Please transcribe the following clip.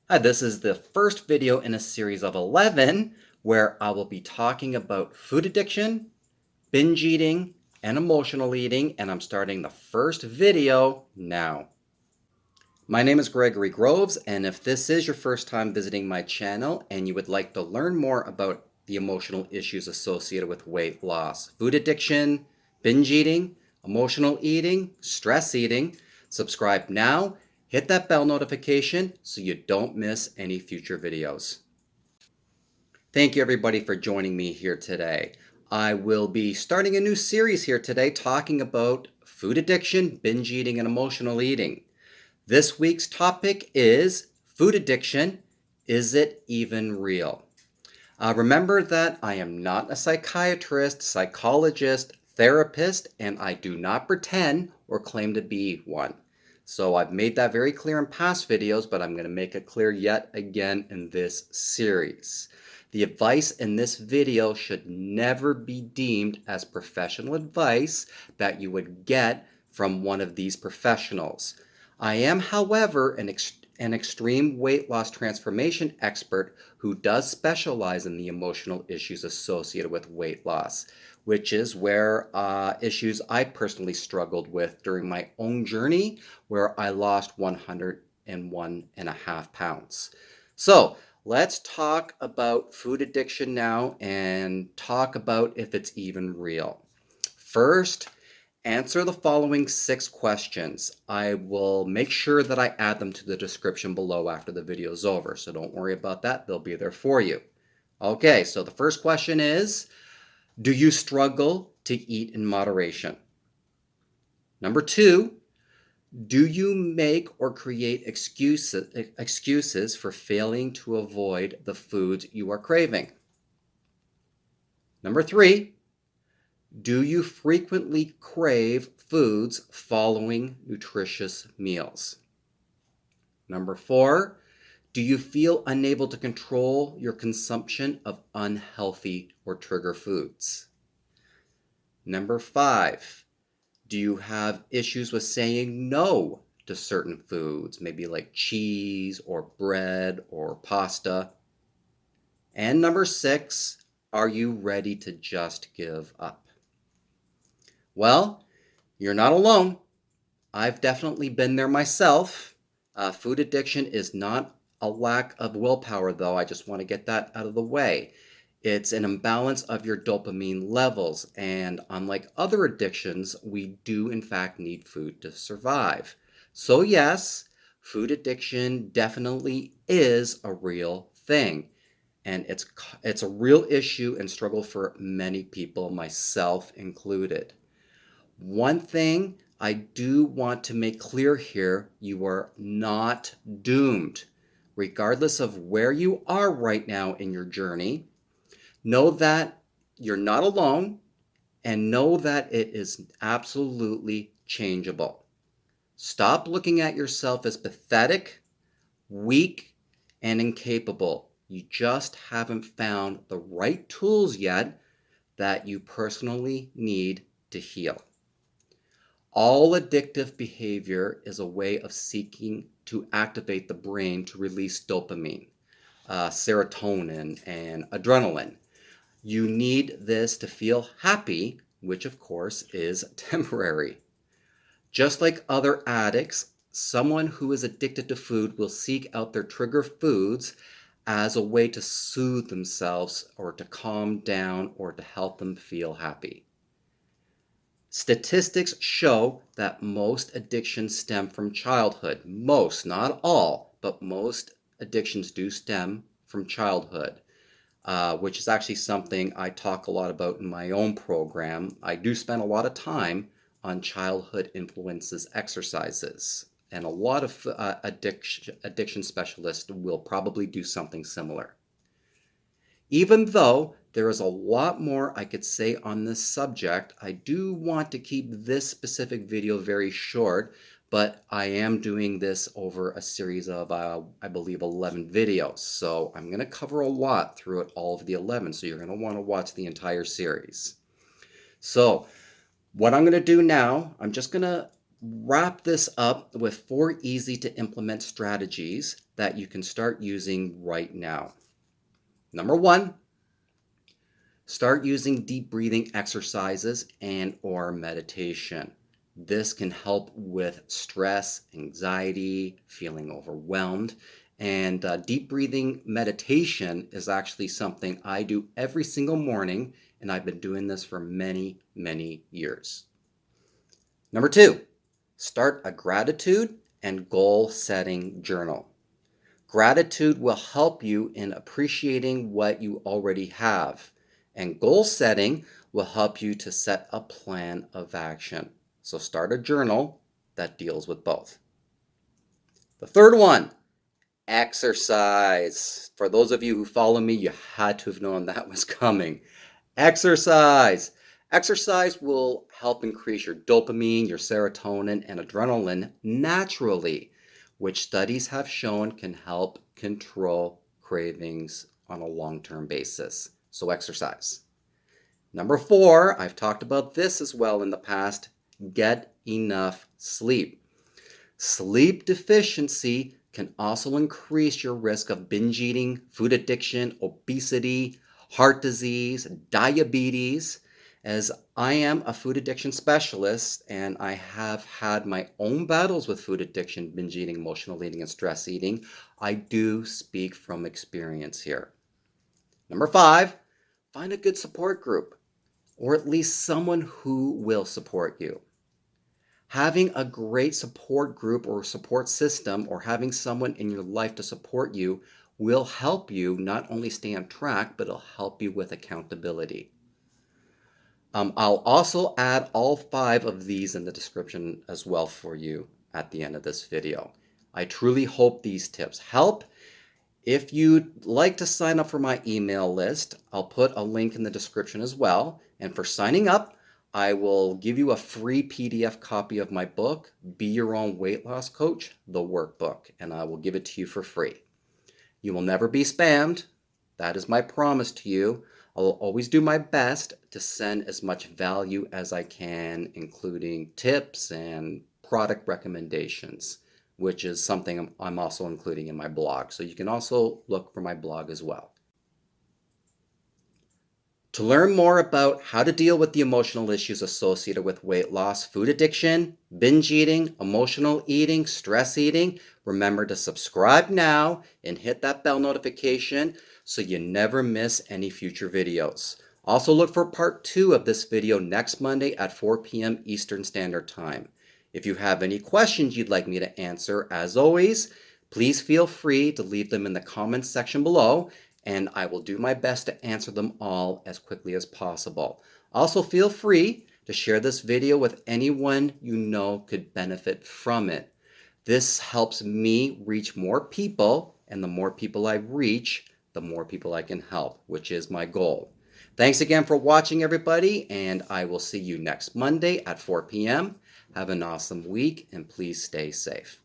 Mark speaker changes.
Speaker 1: Hi, this is the first video in a series of 11 where I will be talking about food addiction, binge eating, and emotional eating, and I'm starting the first video now. My name is Gregory Groves, and if this is your first time visiting my channel and you would like to learn more about the emotional issues associated with weight loss, food addiction, binge eating, emotional eating, stress eating, subscribe now, hit that bell notification so you don't miss any future videos. Thank you everybody for joining me here today. I will be starting a new series here today talking about food addiction, binge eating, and emotional eating. This week's topic is food addiction. Is it even real? Remember that I am not a psychiatrist, psychologist, therapist, and I do not pretend or claim to be one. So I've made that very clear in past videos, but I'm going to make it clear yet again in this series. The advice in this video should never be deemed as professional advice that you would get from one of these professionals. I am, however, an extreme weight loss transformation expert who does specialize in the emotional issues associated with weight loss, which is where issues I personally struggled with during my own journey, where I lost 101.5 pounds. So let's talk about food addiction now and talk about if it's even real. First, answer the following 6 questions. I will make sure that I add them to the description below after the video is over, so don't worry about that. They'll be there for you. Okay, so the first question is, do you struggle to eat in moderation? Number 2, do you make or create excuses for failing to avoid the foods you are craving? Number 3, do you frequently crave foods following nutritious meals? Number 4, do you feel unable to control your consumption of unhealthy or trigger foods? Number 5, do you have issues with saying no to certain foods, maybe like cheese or bread or pasta? And number 6, are you ready to just give up? Well, you're not alone. I've definitely been there myself. Food addiction is not a lack of willpower, though. I just want to get that out of the way. It's an imbalance of your dopamine levels. And unlike other addictions, we do, in fact, need food to survive. So, yes, food addiction definitely is a real thing. And it's a real issue and struggle for many people, myself included. One thing I do want to make clear here, you are not doomed. Regardless of where you are right now in your journey, know that you're not alone and know that it is absolutely changeable. Stop looking at yourself as pathetic, weak, and incapable. You just haven't found the right tools yet that you personally need to heal. All addictive behavior is a way of seeking to activate the brain to release dopamine, serotonin, and adrenaline. You need this to feel happy, which of course is temporary. Just like other addicts, someone who is addicted to food will seek out their trigger foods as a way to soothe themselves or to calm down or to help them feel happy. Statistics show that most addictions stem from childhood. Most, not all, but most addictions do stem from childhood, which is actually something I talk a lot about in my own program. I do spend a lot of time on childhood influences exercises, and a lot of addiction specialists will probably do something similar. Even though there is a lot more I could say on this subject, I do want to keep this specific video very short, but I am doing this over a series of, I believe, 11 videos. So I'm going to cover a lot throughout all of the 11, so you're going to want to watch the entire series. So what I'm going to do now, I'm just going to wrap this up with 4 easy to implement strategies that you can start using right now. Number 1, start using deep breathing exercises and or meditation. This can help with stress, anxiety, feeling overwhelmed. And deep breathing meditation is actually something I do every single morning, and I've been doing this for many, many years. Number 2, start a gratitude and goal setting journal. Gratitude will help you in appreciating what you already have, and goal setting will help you to set a plan of action. So start a journal that deals with both. The third one, exercise. For those of you who follow me, you had to have known that was coming. Exercise. Exercise will help increase your dopamine, your serotonin, and adrenaline naturally, which studies have shown can help control cravings on a long-term basis. So exercise. Number 4, I've talked about this as well in the past, get enough sleep. Sleep deficiency can also increase your risk of binge eating, food addiction, obesity, heart disease, diabetes. As I am a food addiction specialist and I have had my own battles with food addiction, binge eating, emotional eating, and stress eating, I do speak from experience here. Number 5, find a good support group, or at least someone who will support you. Having a great support group or support system, or having someone in your life to support you, will help you not only stay on track, but it'll help you with accountability. I'll also add all 5 of these in the description as well for you at the end of this video. I truly hope these tips help. If you'd like to sign up for my email list, I'll put a link in the description as well. And for signing up, I will give you a free PDF copy of my book, Be Your Own Weight Loss Coach, the workbook, and I will give it to you for free. You will never be spammed. That is my promise to you. I will always do my best to send as much value as I can, including tips and product recommendations, which is something I'm also including in my blog. So you can also look for my blog as well. To learn more about how to deal with the emotional issues associated with weight loss, food addiction, binge eating, emotional eating, stress eating, remember to subscribe now and hit that bell notification so you never miss any future videos. Also look for part 2 of this video next Monday at 4 p.m. Eastern Standard Time. If you have any questions you'd like me to answer, as always, please feel free to leave them in the comments section below, and I will do my best to answer them all as quickly as possible. Also, feel free to share this video with anyone you know could benefit from it. This helps me reach more people, and the more people I reach, the more people I can help, which is my goal. Thanks again for watching, everybody, and I will see you next Monday at 4 p.m. Have an awesome week, and please stay safe.